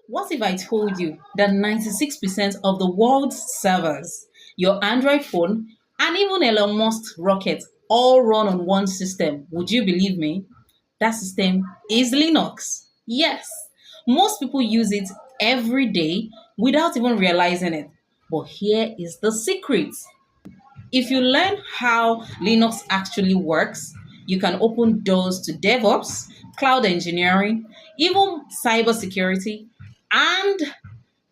What if I told you that 96% of the world's servers, your Android phone, and even Elon Musk's rocket all run on one system? Would you believe me? That system is Linux. Yes, most people use it every day without even realizing it. But here is the secret. If you learn how Linux actually works, you can open doors to DevOps, cloud engineering, even cybersecurity, and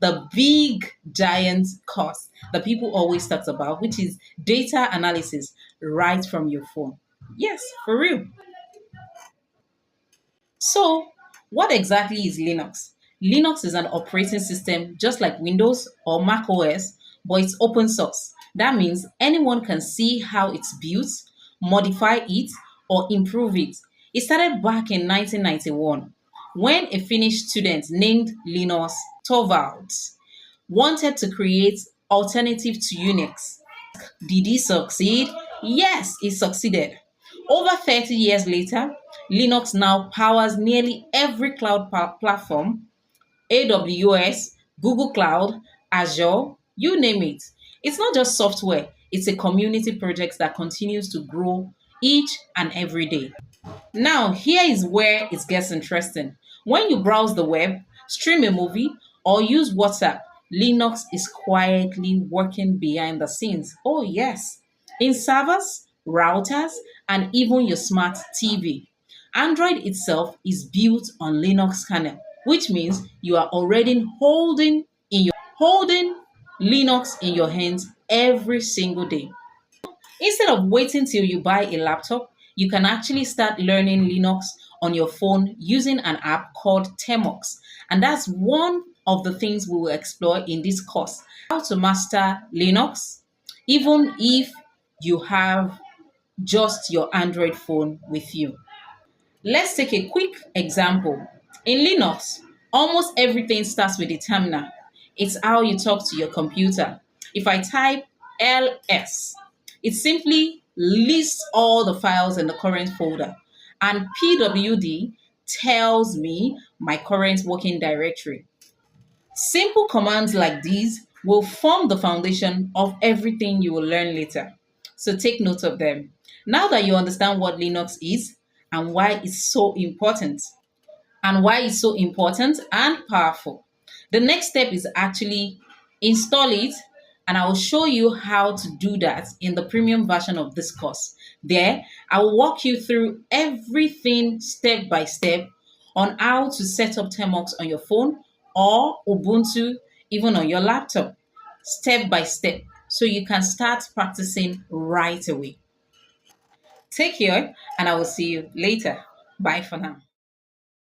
the big giant course that people always talk about, which is data analysis right from your phone. Yes, for real. So, what exactly is Linux? Linux is an operating system just like Windows or Mac OS, but it's open source. That means anyone can see how it's built, modify it, or improve it. It started back in 1991 when a Finnish student named Linus Torvalds wanted to create alternative to Unix. Did he succeed? Yes, he succeeded. Over 30 years later, Linux now powers nearly every cloud platform: AWS, Google Cloud, Azure, you name it. It's not just software, it's a community project that continues to grow each and every day. Now, here is where it gets interesting. When you browse the web, stream a movie, or use WhatsApp, Linux is quietly working behind the scenes. Oh, yes. In servers, routers, and even your smart TV. Android itself is built on Linux kernel, which means you are already holding Linux in your hands every single day. Instead of waiting till you buy a laptop, you can actually start learning Linux on your phone using an app called Temox. And that's one of the things we will explore in this course: how to master Linux, even if you have just your Android phone with you. Let's take a quick example. In Linux, almost everything starts with a terminal. It's how you talk to your computer. If I type ls, it simply lists all the files in the current folder, and pwd tells me my current working directory. Simple commands like these will form the foundation of everything you will learn later. So take note of them. Now that you understand what Linux is and why it's so important, and powerful, the next step is actually install it, and I will show you how to do that in the premium version of this course. There, I will walk you through everything step by step on how to set up Temox on your phone or Ubuntu, even on your laptop, step by step, so you can start practicing right away. Take care, and I will see you later. Bye for now.